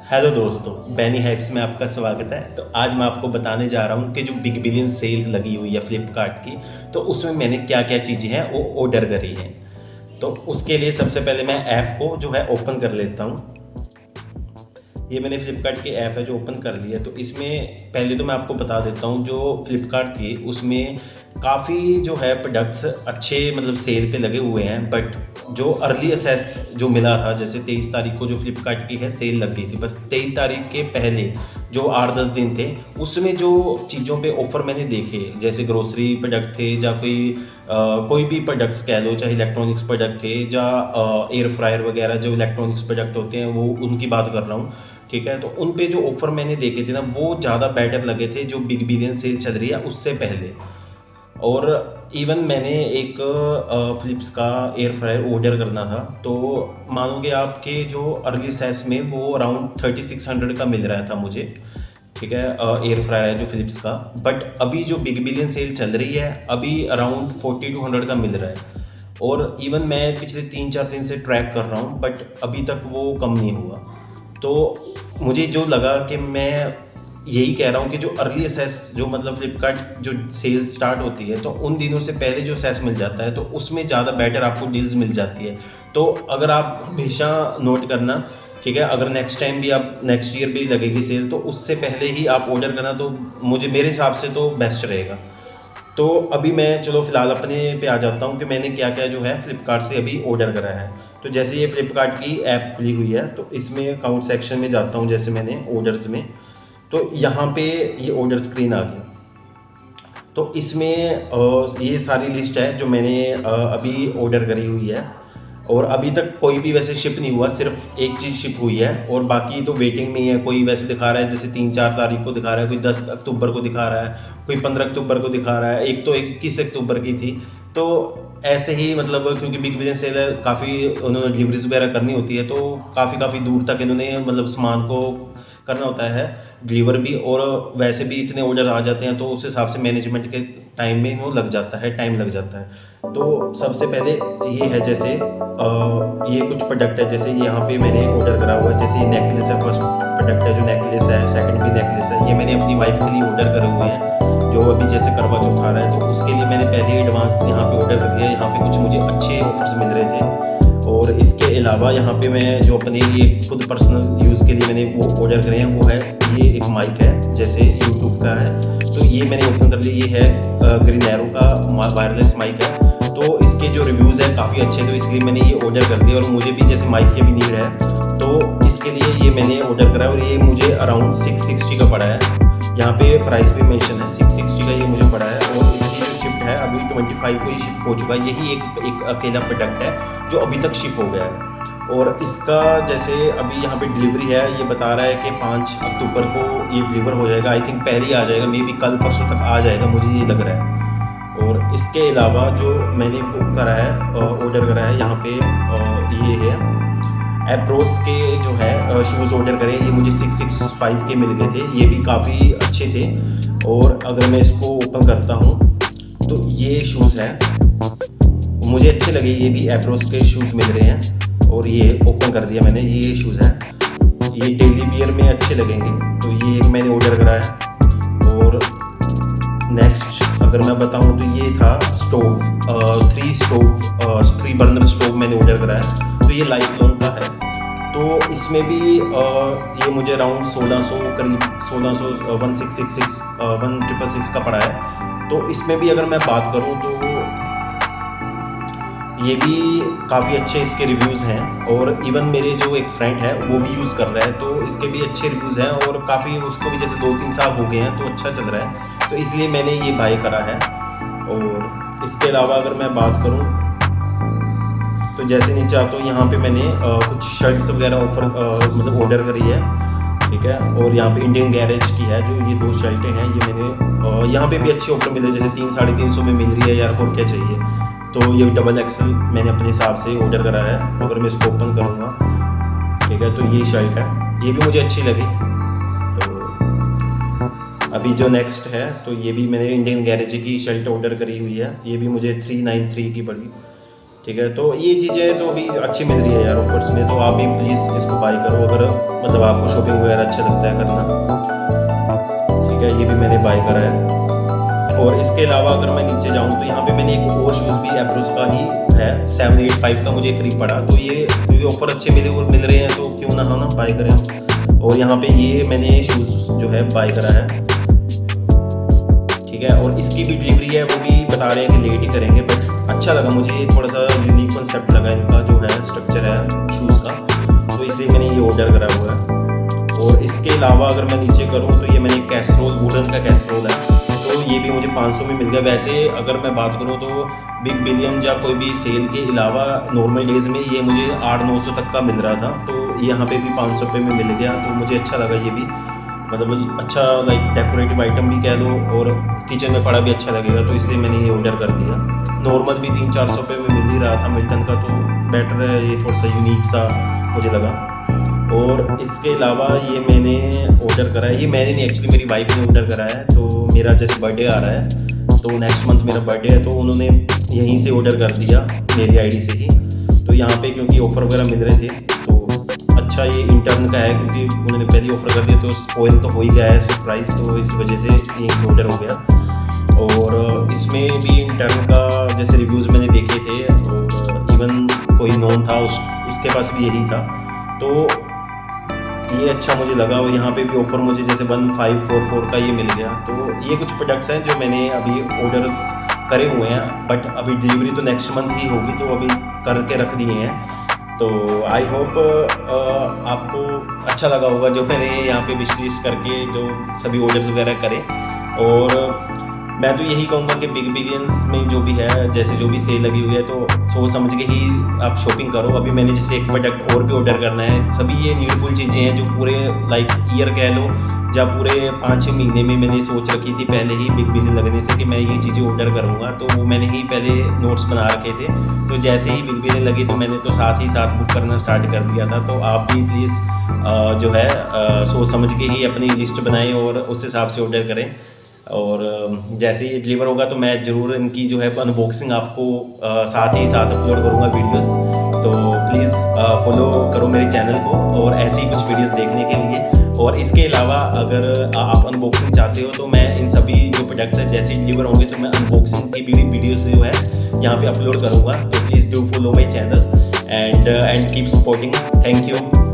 Hello दोस्तों, बैनी hypes में आपका स्वागत है। तो आज मैं आपको बताने जा रहा हूँ कि जो बिग बिलियन सेल लगी हुई है फ्लिपकार्ट की, तो उसमें मैंने क्या-क्या चीज़ें हैं वो ऑर्डर करी हैं। तो उसके लिए सबसे पहले मैं ऐप को जो है ओपन कर लेता हूँ। ये मैंने फ्लिपकार्ट की ऐप है जो ओपन कर ली है। तो इसमें पहले तो मैं आपको बता देता हूँ, जो फ्लिपकार्ट थी उसमें काफ़ी जो है प्रोडक्ट्स अच्छे मतलब सेल पे लगे हुए हैं। बट जो अर्ली असेस जो मिला था, जैसे 23 तारीख को जो फ्लिपकार्ट की है सेल लग गई थी, बस 23 तारीख के पहले जो 8-10 दिन थे उसमें जो चीज़ों पे ऑफ़र मैंने देखे, जैसे ग्रोसरी प्रोडक्ट थे या कोई भी प्रोडक्ट्स कह लो, चाहे इलेक्ट्रॉनिक्स प्रोडक्ट थे या एयर फ्रायर वगैरह जो इलेक्ट्रॉनिक्स प्रोडक्ट होते हैं, वो उनकी बात कर रहा हूँ। ठीक है, तो उन पे जो ऑफ़र मैंने देखे थे ना, वो ज़्यादा बेटर लगे थे जो बिग बिलियन सेल चल रही है उससे पहले। और इवन मैंने एक फ़िलिप्स का एयर फ्रायर ऑर्डर करना था, तो मानोगे आप कि जो अर्ली सेस में वो अराउंड 3600 का मिल रहा था मुझे। ठीक है, एयर फ्रायर है जो फ़िलिप्स का। बट अभी जो बिग बिलियन सेल चल रही है, अभी अराउंड 4200 का मिल रहा है। और इवन मैं पिछले 3-4 दिन से ट्रैक कर रहा हूँ, बट अभी तक वो कम नहीं हुआ। तो मुझे जो लगा कि मैं यही कह रहा हूँ कि जो अर्ली असेस जो मतलब फ्लिपकार्ट जो सेल्स स्टार्ट होती है, तो उन दिनों से पहले जो असेस मिल जाता है, तो उसमें ज़्यादा बेटर आपको डील्स मिल जाती है। तो अगर आप हमेशा नोट करना, ठीक है, अगर नेक्स्ट टाइम भी आप नेक्स्ट ईयर भी लगेगी सेल, तो उससे पहले ही आप ऑर्डर करना, तो मुझे मेरे हिसाब से तो बेस्ट रहेगा। तो अभी मैं चलो फ़िलहाल अपने पे आ जाता हूँ कि मैंने क्या-क्या जो है फ्लिपकार्ट से अभी ऑर्डर करा है। तो जैसे ये फ्लिपकार्ट की ऐप खुली हुई है, तो इसमें अकाउंट सेक्शन में जाता हूँ, जैसे मैंने ऑर्डर्स में, तो यहाँ पे ये ऑर्डर स्क्रीन आ गई। तो इसमें ये सारी लिस्ट है जो मैंने अभी ऑर्डर करी हुई है। और अभी तक कोई भी वैसे शिप नहीं हुआ, सिर्फ एक चीज़ शिप हुई है और बाकी तो वेटिंग में ही है। कोई वैसे दिखा रहा है जैसे 3-4 तारीख को दिखा रहा है, कोई 10 अक्टूबर को दिखा रहा है, कोई 15 अक्टूबर को दिखा रहा है, एक तो 21 अक्टूबर की थी। तो ऐसे ही मतलब क्योंकि बिग बिलियन सेल है, काफ़ी उन्होंने डिलीवरीज वगैरह करनी होती है, तो काफ़ी काफ़ी दूर तक इन्होंने मतलब सामान को करना होता है डिलीवर भी। और वैसे भी इतने ऑर्डर आ जाते हैं, तो उस हिसाब से मैनेजमेंट के टाइम में वो लग जाता है, टाइम लग जाता है। तो सबसे पहले ये है, जैसे ये कुछ प्रोडक्ट है, जैसे यहाँ पे मैंने ऑर्डर करा हुआ है। जैसे ये नेकलेस है, फर्स्ट प्रोडक्ट है जो नेकलेस है, सेकंड भी नेकलेस है। ये मैंने अपनी वाइफ के लिए ऑर्डर करे हुए हैं, जो अभी जैसे करवा चौथ आ रहा है, तो उसके लिए मैंने पहले ही एडवांस यहाँ पे ऑर्डर कर दिया। यहाँ पे कुछ मुझे अच्छे ऑफर्स मिल रहे थे। और इसके अलावा यहाँ पे मैं जो अपने लिए खुद पर्सनल यूज़ के लिए मैंने वो ऑर्डर करे हैं, वो है ये एक माइक है, जैसे यूट्यूब का है। तो ये मैंने ओपन कर लिया। ये है ग्रीन एरो का वायरलेस माइक है। तो इसके जो रिव्यूज़ हैं काफ़ी अच्छे, तो इसलिए मैंने ये ऑर्डर कर दिया। और मुझे भी जैसे माइक की भी नीड है, तो इसके लिए ये मैंने ऑर्डर करा है। और ये मुझे अराउंड 660 का पड़ा है। यहाँ पे प्राइस भी मेंशन है, 660 का ये मुझे पड़ा है। और इसकी जो शिफ्ट है अभी 25 को ही शिप हो चुका है। यही एक अकेला प्रोडक्ट है जो अभी तक शिप हो गया है। और इसका जैसे अभी यहाँ पे डिलीवरी है, ये बता रहा है कि 5 अक्टूबर को ये डिलीवर हो जाएगा। आई थिंक पहले ही आ जाएगा, मे बी कल परसों तक आ जाएगा, मुझे ये लग रहा है। और इसके अलावा जो मैंने बुक करा है, ऑर्डर करा है, यहाँ पे ये है एप्रोस के जो है शूज़ ऑर्डर करे। ये मुझे 665 के मिल गए थे, ये भी काफ़ी अच्छे थे। और अगर मैं इसको ओपन करता हूँ, तो ये शूज़ हैं, मुझे अच्छे लगे। ये भी एप्रोस के शूज़ मिल रहे हैं। और ये ओपन कर दिया मैंने, ये शूज़ हैं, ये डेली वियर में अच्छे लगेंगे। तो ये एक मैंने ऑर्डर करा है। और नेक्स्ट अगर मैं बताऊँ, तो ये था स्टोव, 3 बर्नर स्टोव मैंने ऑर्डर करा है। तो ये लाइफ लॉन्ग का है। तो इसमें भी ये मुझे अराउंड 1600 करीब 1600 1666 1666 का पड़ा है। तो इसमें भी अगर मैं बात करूँ, तो ये भी काफ़ी अच्छे इसके रिव्यूज़ हैं। और इवन मेरे जो एक फ्रेंड है वो भी यूज़ कर रहा है, तो इसके भी अच्छे रिव्यूज़ हैं। और काफ़ी उसको भी जैसे 2-3 साल हो गए हैं, तो अच्छा चल रहा है। तो इसलिए मैंने ये बाय करा है। और इसके अलावा अगर मैं बात करूँ, तो जैसे नीचे आता हूँ, यहाँ पे मैंने कुछ शर्ट्स वगैरह मतलब ऑर्डर करी है। ठीक है, और यहाँ पे इंडियन गैरेज की है, जो ये 2 शर्टें हैं, ये मैंने यहाँ पे भी अच्छे ऑफर मिले, जैसे 300-350 में मिल रही है यार, और क्या चाहिए। तो ये डबल एक्सल मैंने अपने हिसाब से ऑर्डर करा है। अगर मैं इसको ओपन करूँगा, ठीक है, तो ये शर्ट है, ये भी मुझे अच्छी लगी। तो अभी जो नेक्स्ट है, तो ये भी मैंने इंडियन गैरेज की शर्ट ऑर्डर करी हुई है। ये भी मुझे 393 की पड़ी। ठीक है, तो ये चीज़ें तो अभी अच्छी मिल रही है यार ऑफर्स में, तो आप भी प्लीज़ इसको बाय करो अगर मतलब आपको शॉपिंग वगैरह अच्छा लगता है करना। ठीक है, ये भी मैंने बाय करा है। और इसके अलावा अगर मैं नीचे जाऊँ तो यहाँ पे मैंने एक और शूज़ भी एप्रोस का ही है, 785 का मुझे फ्री पड़ा, तो ये क्योंकि ऑफर अच्छे मिले और मिल रहे हैं तो क्यों ना हम ना बाय करें। और यहाँ पे ये मैंने शूज़ जो है बाय करा है। ठीक है, और इसकी भी डिलीवरी है वो भी बता रहे हैं कि लेट ही करेंगे, बट अच्छा लगा मुझे, ये थोड़ा सा यूनिक कॉन्सेप्ट लगा इनका जो है स्ट्रक्चर है शूज़ का, तो इसलिए मैंने ये ऑर्डर करा हुआ है। और इसके अलावा अगर मैं नीचे करूँ तो ये मैंने कैसरोल, वुडन का कैसरोल है, तो ये भी मुझे 500 में मिल गया। वैसे अगर मैं बात करूँ तो बिग बिलियन या कोई भी सेल के अलावा नॉर्मल डेज़ में ये मुझे 800-900 तक का मिल रहा था, तो यहाँ पे भी 500 रुपये में मिल गया, तो मुझे अच्छा लगा ये भी, मतलब अच्छा लाइक डेकोरेटिव आइटम भी कह दो और किचन में पड़ा भी अच्छा लगेगा, तो इसलिए मैंने ये ऑर्डर कर दिया। नॉर्मल भी 300-400 रुपये में मिल ही रहा था मिल्टन का, तो बेटर है, ये थोड़ा सा यूनिक सा मुझे लगा। और इसके अलावा ये मैंने ऑर्डर करा है, ये मैंने नहीं एक्चुअली मेरी वाइफ ने ऑर्डर करा है, तो मेरा जैसे बर्थडे आ रहा है तो नेक्स्ट मंथ मेरा बर्थडे है, तो उन्होंने यहीं से ऑर्डर कर दिया मेरी आईडी से ही। तो यहाँ पे क्योंकि ऑफ़र वगैरह मिल रहे थे तो अच्छा ये इंटर्न का है, क्योंकि उन्होंने पहले ऑफ़र कर दिया तो स्पॉइल तो हो ही गया है सरप्राइज़, तो इस वजह से यहीं से ऑर्डर हो गया। और इसमें भी इंटर्न का जैसे रिव्यूज़ मैंने देखे थे और इवन कोई नोन था उसके पास भी यही था, तो ये अच्छा मुझे लगा। और यहाँ पे भी ऑफ़र मुझे जैसे 1544 का ये मिल गया, तो ये कुछ प्रोडक्ट्स हैं जो मैंने अभी ऑर्डर्स करे हुए हैं, बट अभी डिलीवरी तो नेक्स्ट मंथ ही होगी, तो अभी करके रख दिए हैं। तो आई होप आपको अच्छा लगा होगा जो मैंने यहाँ पे विश लिस्ट करके जो सभी ऑर्डर्स वगैरह करे। और मैं तो यही कहूँगा कि बिग बिलियंस में जो भी है, जैसे जो भी सेल लगी हुई है, तो सोच समझ के ही आप शॉपिंग करो। अभी मैंने जैसे एक प्रोडक्ट और भी ऑर्डर करना है, सभी ये नीडफुल चीज़ें हैं जो पूरे लाइक ईयर कह लो या पूरे 5-6 महीने में मैंने सोच रखी थी पहले ही बिग बिलियन लगने से कि मैं ये चीज़ें ऑर्डर करूँगा, तो वो मैंने ही पहले नोट्स बना रखे थे, तो जैसे ही बिग बिलियन लगी तो मैंने तो साथ ही साथ बुक करना स्टार्ट कर दिया था। तो आप भी प्लीज़ जो है सोच समझ के ही अपनी लिस्ट बनाएं और उस हिसाब से ऑर्डर करें। और जैसे ही डिलीवर होगा तो मैं ज़रूर इनकी जो है अनबॉक्सिंग आपको साथ ही साथ अपलोड करूँगा वीडियोस, तो प्लीज़ फॉलो करो मेरे चैनल को और ऐसे ही कुछ वीडियोस देखने के लिए। और इसके अलावा अगर आप अनबॉक्सिंग चाहते हो तो मैं इन सभी जो प्रोडक्ट्स हैं जैसे ही डिलीवर होंगे तो मैं अनबॉक्सिंग की भी वीडियोस जो है यहाँ पे अपलोड करूँगा, तो please do follow my channel and keep supporting. Thank you.